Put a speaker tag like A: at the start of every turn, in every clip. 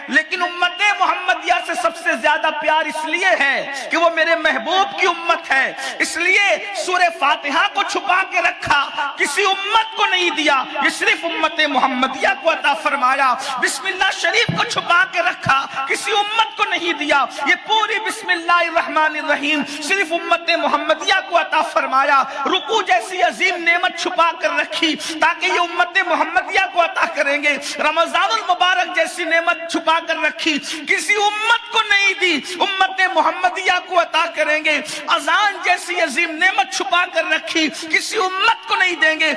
A: لیکن امت محمدیہ سے سب سے زیادہ پیار اس لیے ہے کہ وہ میرے محبوب کی امت ہے، اس لیے سورہ فاتحہ کو چھپا کے رکھا، کسی امت کو نہیں دیا، یہ صرف امت محمدیہ کو عطا فرمایا۔ بسم اللہ شریف کو چھپا کے رکھا، کسی امت کو نہیں دیا، یہ پوری بسم اللہ الرحمن الرحیم صرف امت محمدیہ کو عطا فرمایا۔ رکوع جیسی عظیم نعمت چھپا کر رکھی تاکہ یہ امت محمدیہ کو عطا کریں گے۔ رمضان المبارک جیسی نعمت چھپا کر رکھی، کسی امت کو نہیں دی، امت محمدیہ کو عطا کریں گے۔ اذان جیسی عظیم نعمت چھپا کر رکھی، کسی امت کو نہیں دیں گے۔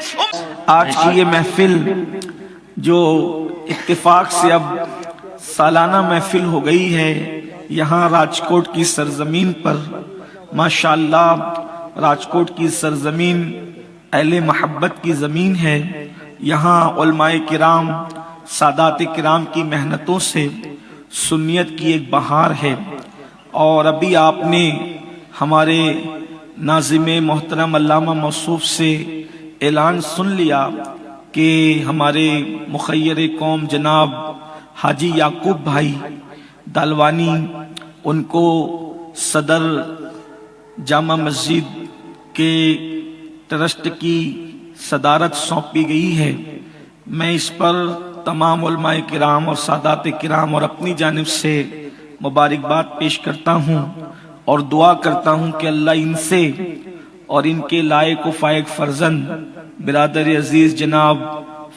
B: آج کی یہ محفل جو اتفاق سے اب سالانہ محفل ہو گئی ہے یہاں راجکوٹ کی سرزمین پر، ماشاءاللہ راجکوٹ کی سرزمین اہل محبت کی زمین ہے۔ یہاں علماء کرام، سادات کرام کی محنتوں سے سنیت کی ایک بہار ہے، اور ابھی آپ نے ہمارے ناظم محترم علامہ موصوف سے اعلان سن لیا کہ ہمارے مخیر قوم جناب حاجی یعقوب بھائی دالوانی، ان کو صدر جامع مسجد کے ٹرسٹ کی صدارت سونپی گئی ہے۔ میں اس پر تمام علماء کرام اور سادات کرام اور اپنی جانب سے مبارکباد پیش کرتا ہوں اور دعا کرتا ہوں کہ اللہ ان سے اور ان کے لائق و فائق فرزند برادر عزیز جناب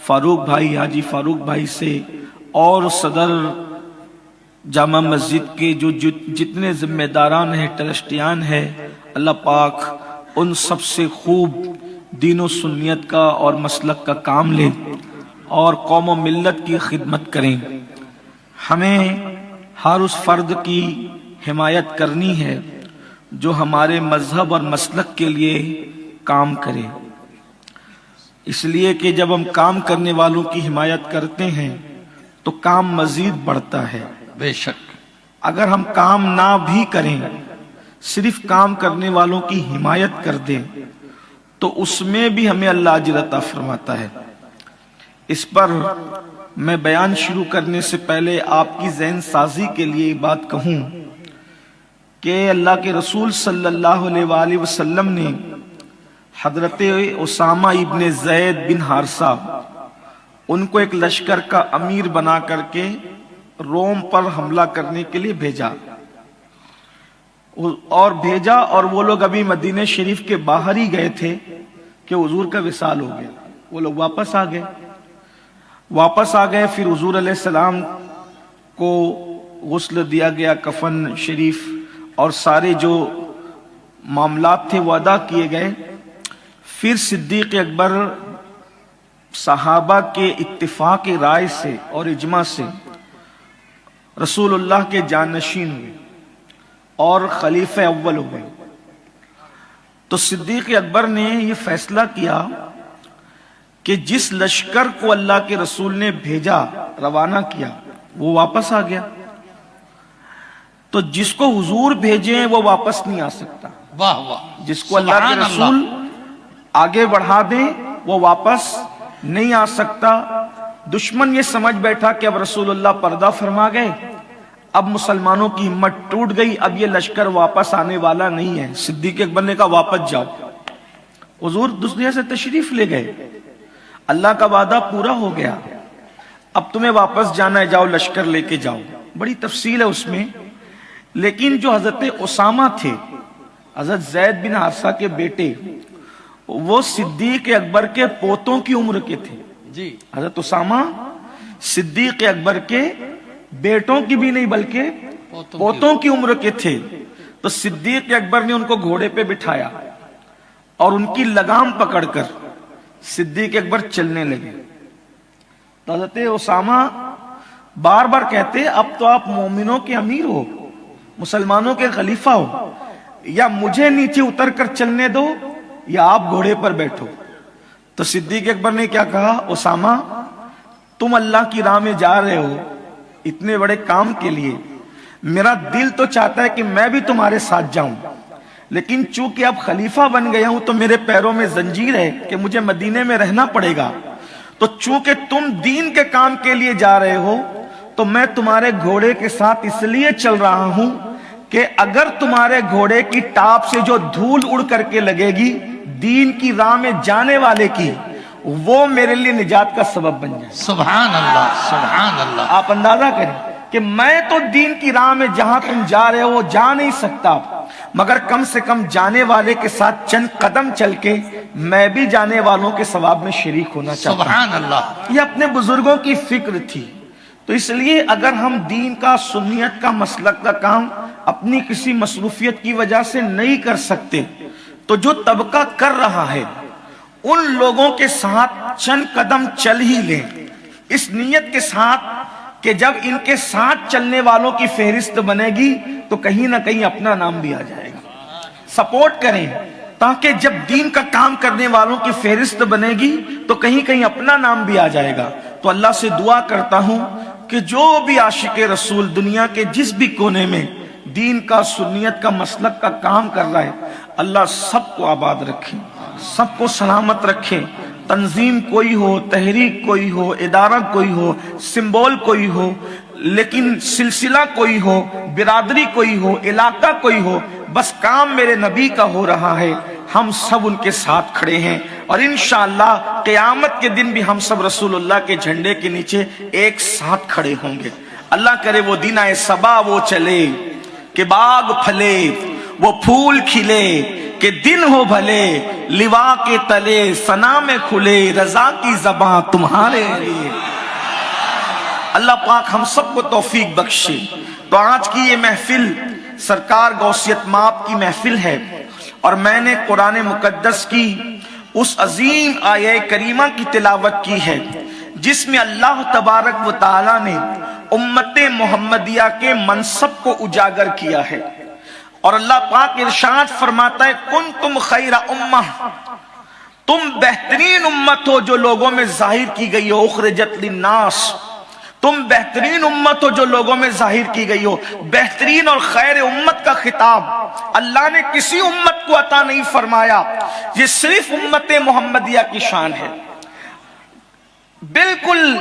B: فاروق بھائی، حاجی فاروق بھائی سے، اور صدر جامع مسجد کے جو جتنے ذمہ داران ہیں، ٹرسٹیان ہیں، اللہ پاک ان سب سے خوب دین و سنیت کا اور مسلک کا کام لیں اور قوم و ملت کی خدمت کریں۔ ہمیں ہر اس فرد کی حمایت کرنی ہے جو ہمارے مذہب اور مسلک کے لیے کام کرے، اس لیے کہ جب ہم کام کرنے والوں کی حمایت کرتے ہیں تو کام مزید بڑھتا ہے۔
A: بے شک
B: اگر ہم کام نہ بھی کریں، صرف کام کرنے والوں کی حمایت کر دیں تو اس میں بھی ہمیں اللہ اجر عطا فرماتا ہے۔ اس پر میں بیان شروع کرنے سے پہلے آپ کی ذہن سازی کے لیے بات کہوں کہ اللہ کے رسول صلی اللہ علیہ وآلہ وسلم نے حضرت اسامہ ابن زید بن حارثہ، ان کو ایک لشکر کا امیر بنا کر کے روم پر حملہ کرنے کے لیے بھیجا، اور وہ لوگ ابھی مدینہ شریف کے باہر ہی گئے تھے کہ حضور کا وصال ہو گیا۔ وہ لوگ واپس آ گئے۔ پھر حضور علیہ السلام کو غسل دیا گیا، کفن شریف اور سارے جو معاملات تھے وہ ادا کیے گئے۔ پھر صدیق اکبر صحابہ کے اتفاق رائے سے اور اجماع سے رسول اللہ کے جانشین ہوئے اور خلیفہ اول ہوئے۔ تو صدیق اکبر نے یہ فیصلہ کیا کہ جس لشکر کو اللہ کے رسول نے بھیجا، روانہ کیا، وہ واپس آ گیا، تو جس کو حضور بھیجیں وہ واپس نہیں آ سکتا۔
A: واہ واہ،
B: جس کو اللہ کے رسول آگے بڑھا دیں وہ واپس نہیں آ سکتا۔ دشمن یہ سمجھ بیٹھا کہ اب رسول اللہ پردہ فرما گئے، اب مسلمانوں کی ہمت ٹوٹ گئی، اب یہ لشکر واپس آنے والا نہیں ہے۔ صدیق اکبر نے کہا واپس جاؤ۔ حضور دنیا سے تشریف لے گئے، اللہ کا وعدہ پورا ہو گیا، اب تمہیں واپس جانا ہے، جاؤ لشکر لے کے جاؤ۔ بڑی تفصیل ہے اس میں، لیکن جو حضرت اسامہ تھے، حضرت زید بن حارثہ کے بیٹے، وہ صدیق اکبر کے پوتوں کی عمر کے تھے۔
A: جی،
B: حضرت اسامہ صدیق اکبر کے بیٹوں کی بھی نہیں بلکہ پوتوں کی عمر کے تھے۔ تو صدیق اکبر نے ان کو گھوڑے پہ بٹھایا اور ان کی لگام پکڑ کر صدیق اکبر چلنے لگے۔ تو حضرت اسامہ بار بار کہتے اب تو آپ مومنوں کے امیر ہو، مسلمانوں کے خلیفہ ہو، یا مجھے نیچے اتر کر چلنے دو یا آپ گھوڑے پر بیٹھو۔ تو صدیق اکبر نے کیا کہا، اسامہ تم اللہ کی راہ میں جا رہے ہو اتنے بڑے کام کے لیے، میرا دل تو چاہتا ہے کہ میں بھی تمہارے ساتھ جاؤں، لیکن چونکہ اب خلیفہ بن گیا ہوں تو میرے پیروں میں زنجیر ہے کہ مجھے مدینے میں رہنا پڑے گا، تو چونکہ تم دین کے کام کے لیے جا رہے ہو تو میں تمہارے گھوڑے کے ساتھ اس لیے چل رہا ہوں کہ اگر تمہارے گھوڑے کی ٹاپ سے جو دھول اڑ کر کے لگے گی دین کی راہ میں جانے والے کی، وہ میرے لیے نجات کا سبب بن جائے۔
C: سبحان اللہ، سبحان اللہ۔
B: آپ اندازہ کریں کہ میں تو دین کی راہ میں جہاں تم جا رہے ہو وہ جا نہیں سکتا، مگر کم سے کم جانے والے کے ساتھ چند قدم چل کے میں بھی جانے والوں کے ثواب میں شریک ہونا چاہتا ہوں۔
C: سبحان اللہ۔
B: یہ اپنے بزرگوں کی فکر تھی۔ تو اس لیے اگر ہم دین کا، سنیت کا، مسلک کا کام اپنی کسی مصروفیت کی وجہ سے نہیں کر سکتے تو جو طبقہ کر رہا ہے ان لوگوں کے ساتھ چند قدم چل ہی لیں، اس نیت کے ساتھ کہ جب ان کے ساتھ چلنے والوں کی فہرست بنے گی تو کہیں نہ کہیں اپنا نام بھی آ جائے گا۔ سپورٹ کریں تاکہ جب دین کا کام کرنے والوں کی فہرست بنے گی تو کہیں کہیں اپنا نام بھی آ جائے گا۔ تو اللہ سے دعا کرتا ہوں کہ جو بھی عاشق رسول دنیا کے جس بھی کونے میں دین کا، سنیت کا، مسلک کا کام کر رہا ہے، اللہ سب کو آباد رکھے، سب کو سلامت رکھے۔ تنظیم کوئی ہو، تحریک کوئی ہو، ادارہ کوئی ہو، سمبول کوئی ہو، لیکن سلسلہ کوئی ہو، برادری کوئی ہو، علاقہ کوئی ہو، بس کام میرے نبی کا ہو رہا ہے، ہم سب ان کے ساتھ کھڑے ہیں، اور انشاءاللہ قیامت کے دن بھی ہم سب رسول اللہ کے جھنڈے کے نیچے ایک ساتھ کھڑے ہوں گے۔ اللہ کرے وہ دن آئے صبا وہ چلے کہ باغ پھلے، وہ پھول کھلے کہ دن ہو بھلے، لوا کے تلے ثنا میں کھلے، رضا کی زباں تمہارے لیے۔ اللہ پاک ہم سب کو توفیق بخشے۔ تو آج کی یہ محفل سرکار غوثیت مآب کی محفل ہے، اور میں نے قرآن مقدس کی اس عظیم آیہ کریمہ کی تلاوت کی ہے جس میں اللہ تبارک و تعالی نے امت محمدیہ کے منصب کو اجاگر کیا ہے، اور اللہ پاک ارشاد فرماتا ہے کنتم خیر امہ، تم بہترین امت ہو جو لوگوں میں ظاہر کی گئی ہو، اخرجت للناس، تم بہترین امت ہو جو لوگوں میں ظاہر کی گئی ہو۔ بہترین اور خیر امت کا خطاب اللہ نے کسی امت کو عطا نہیں فرمایا، یہ صرف امت محمدیہ کی شان ہے۔ بالکل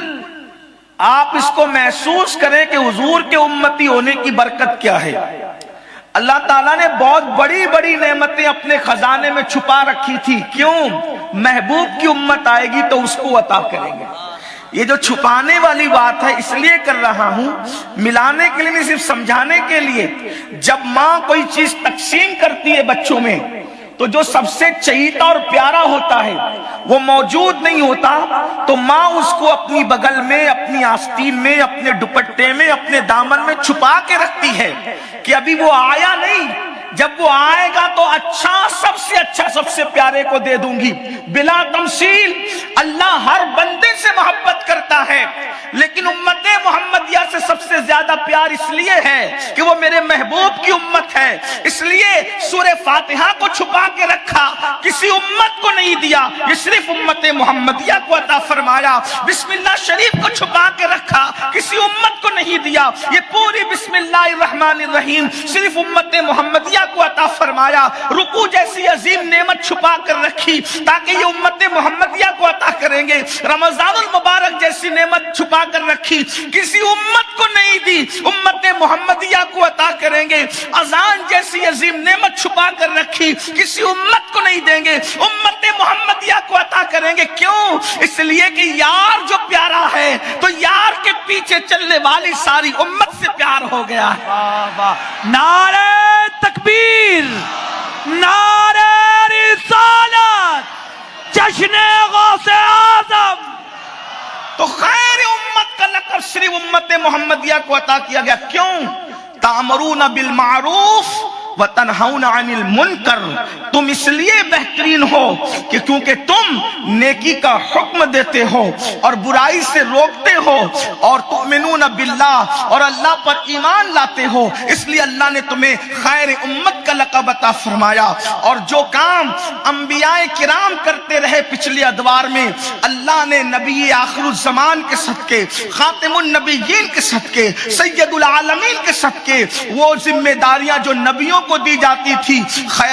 B: آپ اس کو محسوس کریں کہ حضور کے امتی ہونے کی برکت کیا ہے۔ اللہ تعالیٰ نے بہت بڑی بڑی نعمتیں اپنے خزانے میں چھپا رکھی تھی، کیوں؟ محبوب کی امت آئے گی تو اس کو عطا کریں گے۔ یہ جو چھپانے والی بات ہے اس لیے کر رہا ہوں، ملانے کے لیے نہیں، صرف سمجھانے کے لیے۔ جب ماں کوئی چیز تقسیم کرتی ہے بچوں میں تو جو سب سے چہیتا اور پیارا ہوتا ہے وہ موجود نہیں ہوتا، تو ماں اس کو اپنی بغل میں، اپنی آستین میں، اپنے دوپٹے میں، اپنے دامن میں چھپا کے رکھتی ہے کہ ابھی وہ آیا نہیں، جب وہ آئے گا تو اچھا، سب سے پیارے کو دے دوں گی۔ بلا تمثیل اللہ ہر بندے سے محبت کرتا ہے، لیکن امت محمدیہ سے سب سے زیادہ پیار اس لیے ہے کہ وہ میرے محبوب کی امت ہے، اس لیے سورہ فاتحہ کو چھپا کے رکھا، کسی امت کو نہیں دیا، یہ صرف امت محمدیہ کو عطا فرمایا۔ بسم اللہ شریف کو چھپا کے رکھا، کسی امت کو نہیں دیا، یہ پوری بسم اللہ الرحمن الرحیم صرف امت محمدیہ کو عطا فرمایا۔ رکوع جیسی عظیم نعمت چھپا کر رکھی تاکہ یہ امت محمدیہ کو عطا کریں گے۔ رمضان المبارک جیسی نعمت چھپا کر رکھی، کسی امت کو نہیں دی، امت محمدیہ کو عطا کریں گے۔ اذان جیسی عظیم نعمت چھپا کر رکھی، کسی امت کو نہیں دیں گے، امت محمدیہ کو عطا کریں گے۔ کیوں؟ اس لیے کہ یار جو پیارا ہے تو یار کے پیچھے چلنے والی ساری امت سے پیار ہو گیا ہے۔
C: واہ واہ، نعرہ تکبیر، نعرہ رسالت، جشن غوث اعظم۔
A: تو خیر امت کا لقب صرف امت محمدیہ کو عطا کیا گیا۔ کیوں؟ تأمرون بالمعروف وتنہون عن المنکر، تم اس لیے بہترین ہو کہ کیونکہ تم نیکی کا حکم دیتے ہو اور برائی سے روکتے ہو، اور تؤمنون باللہ، اور اللہ پر ایمان لاتے ہو، اس لیے اللہ نے تمہیں خیر امت کا لقب عطا فرمایا، اور جو کام انبیاء کرام کرتے رہے پچھلے ادوار میں، اللہ نے نبی آخر الزمان کے صدقے، خاتم النبیین کے صدقے، سید العالمین کے صدقے، وہ ذمہ داریاں جو نبیوں کو دی جاتی تھی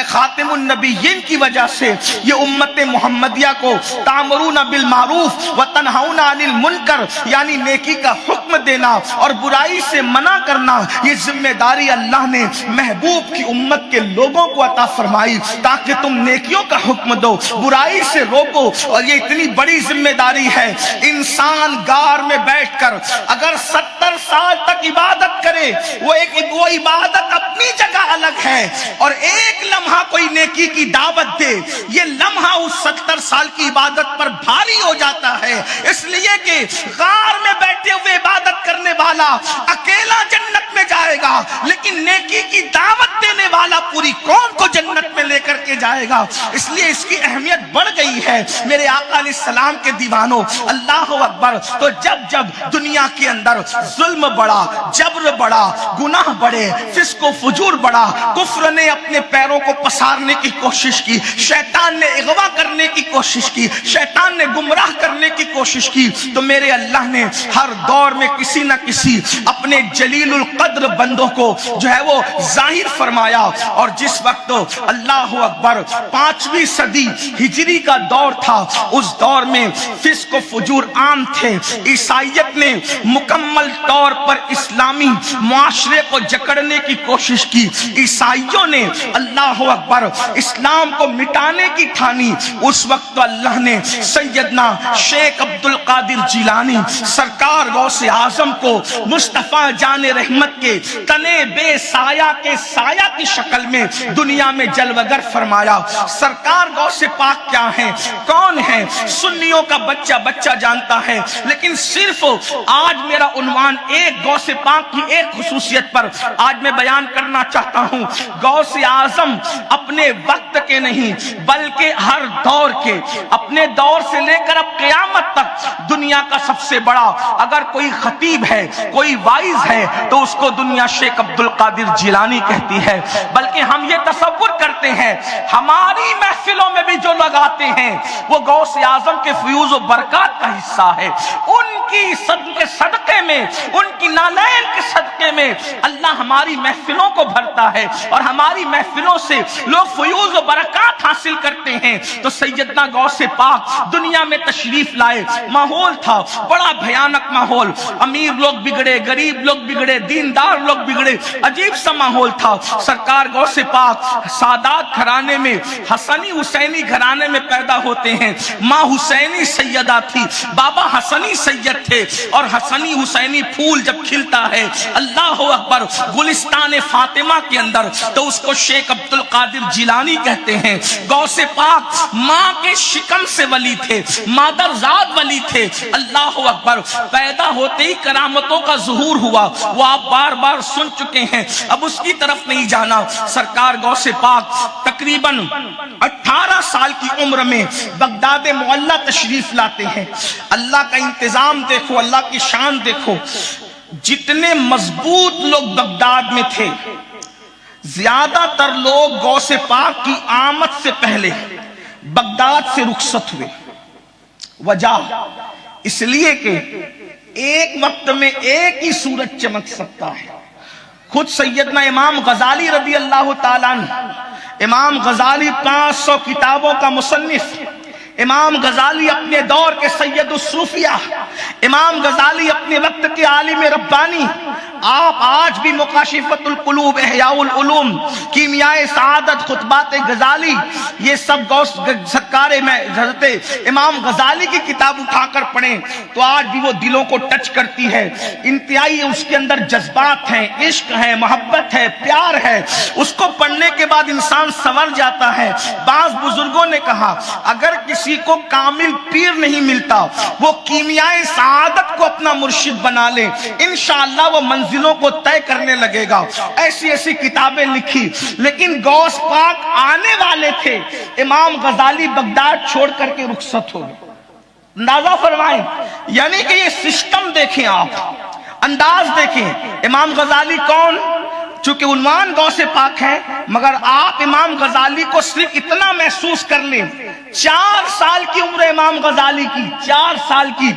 A: خاتم النبیین کی وجہ سے یہ امت محمدیہ کو تامرون بالمعروف وتنہون عن المنکر، یعنی نیکی کا حکم دینا اور برائی سے منع کرنا، یہ ذمہ داری اللہ نے محبوب کی امت کے لوگوں کو عطا فرمائی تاکہ تم نیکیوں کا حکم دو، برائی سے روکو۔ اور یہ اتنی بڑی ذمہ داری ہے، انسان غار میں بیٹھ کر اگر 70 سال تک عبادت کرے، وہ عبادت اپنی جگہ الگ ہے، اور ایک لمحہ کوئی نیکی کی دعوت دے، یہ لمحہ اس 70 سال کی عبادت پر بھاری ہو جاتا ہے، اس لیے کہ غار میں بیٹھے ہوئے عبادت کرنے والا اکیلا جنت میں جائے گا، لیکن نیکی کی دعوت دینے والا پوری قوم کو جنت میں لے کر کے جائے گا۔ اس لیے اس کی اہمیت بڑھ گئی ہے میرے آقا علیہ السلام کے دیوانوں، اللہ اکبر۔ تو جب جب دنیا کے اندر ظلم بڑھا، جبر بڑھا، گناہ بڑھے، فسق و فجور بڑھا، کفر نے اپنے پیروں کو پسارنے کی کوشش کی، شیطان نے اغوا کرنے کی کوشش کی، شیطان نے گمراہ کرنے کی کوشش کی، تو میرے اللہ نے ہر دور میں کسی نہ کسی اپنے جلیل القدر بندوں کو جو ہے وہ ظاہر فرمایا۔ اور جس وقت اللہ اکبر 5ویں صدی ہجری کا دور تھا، اس دور میں فسق و فجور عام تھے، عیسائیت نے مکمل طور پر اسلامی معاشرے کو جکڑنے کی کوشش کی، عیسائیوں نے اللہ اکبر اسلام کو مٹانے کی ٹھانی۔ اس وقت اللہ نے سیدنا شیخ عبد القادر جیلانی سرکار غوث اعظم کو مصطفیٰ جان رحمت کے تنے بے سایہ کے سایہ کی شکل میں دنیا میں جلوگر فرمایا۔ سرکار غوث پاک کیا ہیں، کون ہیں، سنیوں کا بچہ جانتا ہے، لیکن صرف آج میرا عنوان ایک غوث پاک کی ایک خصوصیت پر آج میں بیان کرنا چاہتا ہوں۔ غوث اعظم اپنے وقت کے نہیں بلکہ ہر دور کے، اپنے دور سے لے کر اب قیامت تک دنیا کا سب سے بڑا اگر کوئی خطیب ہے، کوئی وائز ہے، تو اس کو دنیا شیخ عبد القادر جیلانی کہتی ہے۔ بلکہ ہم یہ تصور کرتے ہیں ہماری محفلوں میں بھی جو لگاتے ہیں وہ غوث اعظم کے فیوز و برکات کا حصہ ہے، ان کی صدقے میں، ان کی نالین کے صدقے میں اللہ ہماری محفلوں کو بھرتا ہے، اور ہماری محفلوں سے لوگ فیوز و برکات حاصل کرتے ہیں۔ تو سیدنا غوث پاک دنیا میں تشریف لائے، ماحول تھا بڑا بھیانک ماحول، امیر لوگ بگڑے، غریب لوگ بگڑے، دیندار لوگ بگڑے، عجیب سا ماحول تھا۔ سرکار غوث پاک سادات گھرانے میں، حسنی حسینی گھرانے میں پیدا ہوتے ہیں، ماں حسینی سیدہ تھی، بابا حسنی سید تھے، اور حسنی حسینی پھول جب کھلتا ہے اللہ اکبر گلستان فاطمہ کے اندر، تو اس کو شیخ عبد القادر جیلانی کہتے ہیں۔ غوث پاک ماں کے شکم سے ولی تھے، مادرزاد ولی تھے، اللہ اکبر۔ پیدا ہوتے ہی کرامتوں کا ظہور ہوا، وہ آپ بار بار سن چکے ہیں، اب اس کی طرف نہیں جانا۔ سرکار غوث پاک تقریباً 18 سال کی عمر میں بغداد معلیٰ تشریف لاتے ہیں۔ اللہ کا انتظام دیکھو، اللہ کی شان دیکھو، جتنے مضبوط لوگ بغداد میں تھے زیادہ تر لوگ غوث پاک کی آمد سے پہلے بغداد سے رخصت ہوئے۔ وجہ اس لیے کہ ایک وقت میں ایک ہی سورج چمک سکتا ہے۔ خود سیدنا امام غزالی رضی اللہ تعالیٰ عنہ، امام غزالی 500 کتابوں کا مصنف، امام غزالی اپنے دور کے سید الصوفیہ، امام غزالی اپنے وقت کے عالم ربانی، آپ آج بھی مکاشفت القلوب، احیاء العلوم، کیمیائے سعادت، خطبات غزالی، یہ سب سرکار میں حضرت امام غزالی کی کتاب اٹھا کر پڑھیں تو آج بھی وہ دلوں کو ٹچ کرتی ہے۔ انتہائی اس کے اندر جذبات ہیں، عشق ہے، محبت ہے، پیار ہے، اس کو پڑھنے کے بعد انسان سنور جاتا ہے۔ بعض بزرگوں نے کہا اگر کسی کو کامل پیر نہیں ملتا وہ کیمیائے سعادت کو اپنا مرشد بنا لے، انشاءاللہ وہ منزلوں کو طے کرنے لگے گا۔ ایسی ایسی کتابیں لکھی، لیکن غوث پاک آنے والے تھے، امام غزالی بغداد چھوڑ کر کے رخصت ہو گئے۔ اندازہ فرمائیں، یعنی کہ یہ سسٹم دیکھیں، آپ انداز دیکھیں، امام غزالی کون؟ چونکہ عنوان غوث پاک ہے، مگر آپ امام غزالی کو صرف اتنا محسوس کر لیں، 4 سال کی عمر امام غزالی کی، 4 سال کی۔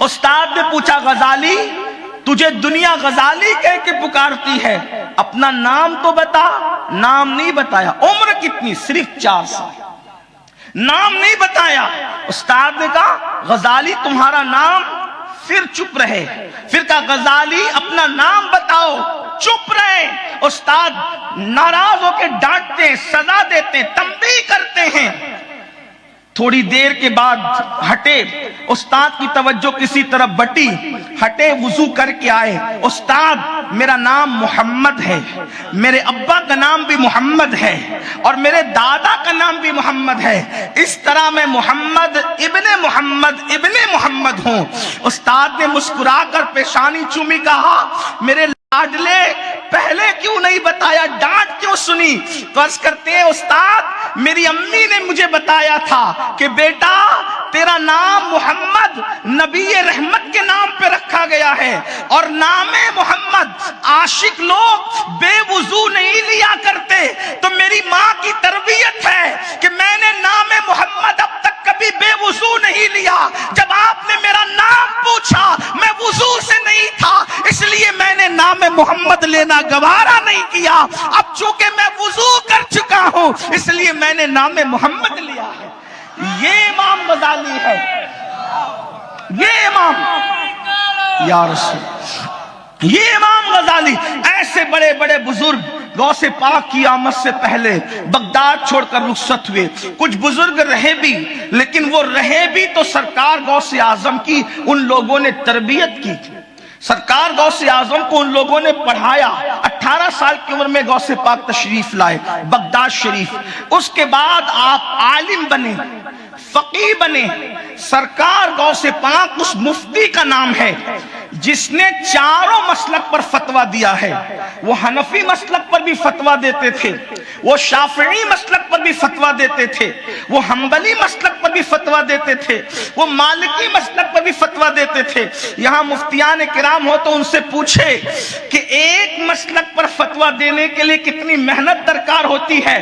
A: استاد نے پوچھا غزالی تجھے دنیا غزالی کہہ کے پکارتی ہے، اپنا نام تو بتا۔ نام نہیں بتایا۔ عمر کتنی؟ صرف 4 سال، نام نہیں بتایا۔ استاد نے کہا غزالی تمہارا نام؟ پھر چپ رہے۔ پھر کہا غزالی اپنا نام بتاؤ، چپ رہے۔ استاد ناراض ہو کے ڈانٹتے ہیں، سزا دیتے ہیں، تنبیہ کرتے ہیں۔ تھوڑی دیر کے بعد ہٹے، استاد کی توجہ کسی طرف بٹی، ہٹے وضو کر کے آئے۔ استاد میرا نام محمد ہے، میرے ابا کا نام بھی محمد ہے اور میرے دادا کا نام بھی محمد ہے، اس طرح میں محمد ابن محمد ہوں۔ استاد نے مسکرا کر پیشانی چومی، کہا میرے لاڈلے پہلے کیوں نہیں بتایا، ڈانٹ کیوں سنی؟ تو عرض کرتے ہیں استاد میری امی نے مجھے بتایا تھا کہ بیٹا تیرا نام محمد نبی رحمت کے نام پہ رکھا گیا ہے، اور نام محمد عاشق لوگ بے وضو نہیں لیا کرتے، تو میری ماں کی تربیت ہے کہ میں نے نام محمد اب تک کبھی بے وضو نہیں لیا۔ جب آپ نے میرا نام پوچھا میں وضو سے نہیں تھا، اس لیے میں نے نام محمد لینا گوارا نہیں کیا۔ اب چونکہ میں وضو کر چکا ہوں اس لیے میں نے نام محمد لیا ہے۔ یہ امام غزالی ہے، یہ امام یا رسول، یہ امام غزالی۔ ایسے بڑے بڑے بزرگ غوث پاک کی آمد سے پہلے بغداد چھوڑ کر رخصت ہوئے۔ کچھ بزرگ رہے بھی، لیکن وہ رہے بھی تو سرکار غوث اعظم کی ان لوگوں نے تربیت کی، سرکار غوث اعظم کو ان لوگوں نے پڑھایا۔ 18 سال کی عمر میں غوث پاک تشریف لائے بغداد شریف۔ اس کے بعد آپ عالم بنے، فقیہ بنے۔ سرکار غوث پاک اس مفتی کا نام ہے جس نے چاروں مسلک پر فتویٰ دیا ہے۔ وہ حنفی مسلک پر بھی فتویٰ دیتے تھے، وہ شافعی مسلک پر بھی فتویٰ دیتے تھے، وہ حنبلی مسلک پر بھی فتویٰ دیتے تھے، وہ مالکی مسلک پر بھی فتویٰ دیتے تھے۔ یہاں مفتیان کرام ہو تو ان سے پوچھے کہ ایک مسلک پر فتویٰ دینے کے لیے کتنی محنت درکار ہوتی ہے،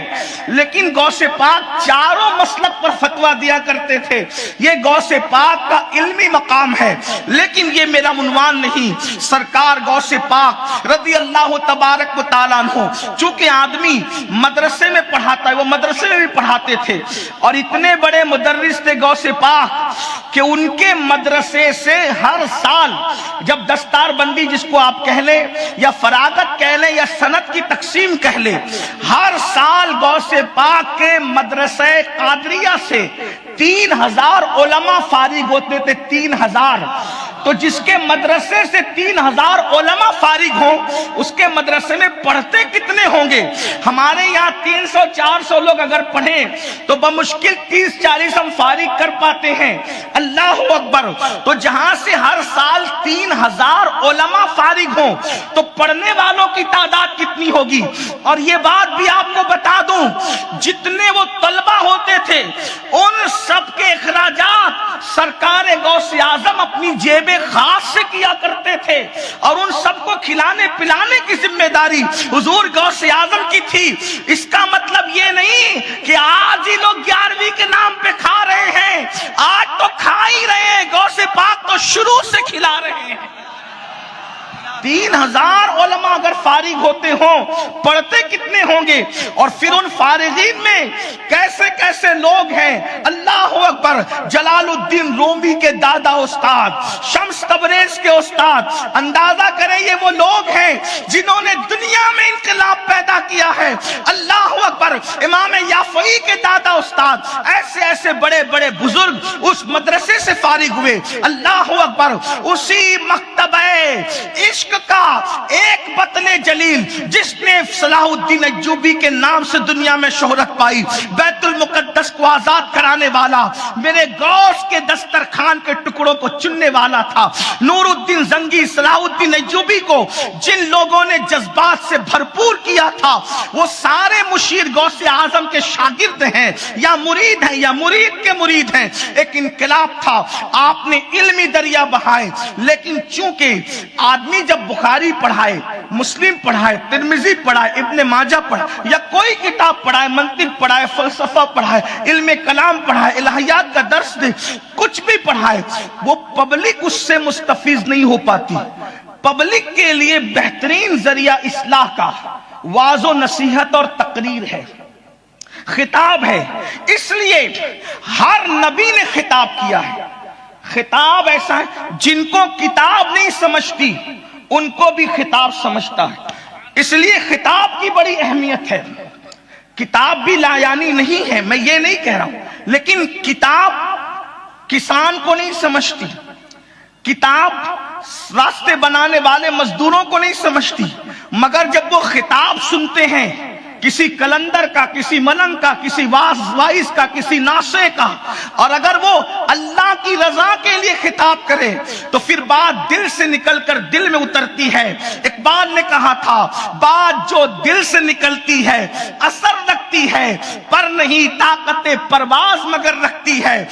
A: لیکن غوث پاک چاروں مسلک پر فتویٰ دیا کرتے تھے۔ یہ غوث پاک کا علمی مقام ہے، لیکن یہ میرا عنوان نہیں۔ سرکار غوث پاک رضی اللہ تبارک و تعالیٰ عنہ، چونکہ آدمی مدرسے میں پڑھاتا ہے، وہ مدرسے میں بھی پڑھاتے تھے، اور اتنے بڑے مدرس تھے غوث پاک کہ ان کے مدرسے سے ہر سال جب دستار بندی جس کو آپ کہہ لیں یا فراغت کہہ لیں یا سند کی تقسیم کہہ لیں، ہر سال غوث پاک کے مدرسے قادریہ سے 3000 علماء فارغ ہوتے تھے۔ 3000 تو جس کے مدرسے سے 3000 علماء فارغ ہوں اس کے مدرسے میں پڑھتے کتنے ہوں گے؟ ہمارے یہاں 300-400 لوگ اگر پڑھیں تو بمشکل 30-40 ہم فارغ کر پاتے ہیں۔ اللہ اکبر! تو جہاں سے ہر سال 3000 علماء فارغ ہوں تو پڑھنے والوں کی تعداد کتنی ہوگی؟ اور یہ بات بھی آپ کو بتا دوں، جتنے وہ طلبہ ہوتے تھے ان سب کے اخراجات سرکار غوث اعظم اپنی جیب خاص سے کیا کرتے تھے، اور ان سب کو کھلانے پلانے کی ذمہ داری حضور غوث اعظم کی تھی۔ اس کا مطلب یہ نہیں کہ آج ہی لوگ 11ویں کے نام پہ کھا رہے ہیں، آج تو کھا ہی رہے ہیں، غوث پاک تو شروع سے کھلا رہے ہیں۔ 3000 علماء اگر فارغ ہوتے ہوں پڑھتے کتنے ہوں گے؟ اور پھر ان فارغین میں کیسے کیسے لوگ ہیں، اللہ اکبر! جلال الدین رومی کے دادا استاد، شمس تبریز کے استاد، اندازہ کریں یہ وہ لوگ ہیں جنہوں نے دنیا میں انقلاب پیدا کیا ہے۔ اللہ اکبر! امام یافعی کے دادا استاد، ایسے ایسے بڑے بڑے بزرگ اس مدرسے سے فارغ ہوئے۔ اللہ اکبر! اسی مکتبہ عشق کا ایک بطن جلیل جس نے صلاح الدین ایوبی کے نام سے دنیا میں شہرت پائی، بیت المقدس کو آزاد کرانے والا، میرے غوث کے دسترخوان کے ٹکڑوں کو چننے والا تھا، نور الدین زنگی صلاح الدین ایوبی کو جن لوگوں نے جذبات سے بھرپور کیا تھا وہ سارے مشیر غوث اعظم کے شاگرد ہیں یا مرید ہیں یا مرید کے مرید ہیں۔ ایک انقلاب تھا، آپ نے علمی دریا بہائے، لیکن چونکہ آدمی جب بخاری پڑھائے مسلم پڑھائے، ترمذی پڑھائے، ابن ماجہ پڑھائے، یا کوئی کتاب پڑھائے، منطق پڑھائے، فلسفہ پڑھائے، علم کلام پڑھائے، الہیات کا درس دے، کچھ بھی پڑھائے، وہ پبلک اس سے مستفیض نہیں ہو پاتی۔ پبلک کے لیے بہترین ذریعہ اصلاح کا واعظ و نصیحت اور تقریر ہے، خطاب ہے۔ اس لیے ہر نبی نے خطاب کیا ہے۔ خطاب ایسا ہے، جن کو کتاب نہیں سمجھتی ان کو بھی خطاب سمجھتا ہے، اس لیے خطاب کی بڑی اہمیت ہے۔ کتاب بھی لایانی نہیں ہے، میں یہ نہیں کہہ رہا ہوں، لیکن کتاب کسان کو نہیں سمجھتی، کتاب راستے بنانے والے مزدوروں کو نہیں سمجھتی، مگر جب وہ خطاب سنتے ہیں کسی کلندر کا، کسی ملنگ کا، کسی وائز کا، کسی ناصح کا، اور اگر وہ اللہ کی رضا کے لیے خطاب کرے تو پھر بات دل سے نکل کر دل میں اترتی ہے۔ اقبال نے کہا تھا، بات جو دل سے نکلتی ہے اثر رکھتی ہے، پر نہیں طاقت پرواز مگر رکھتی ہے۔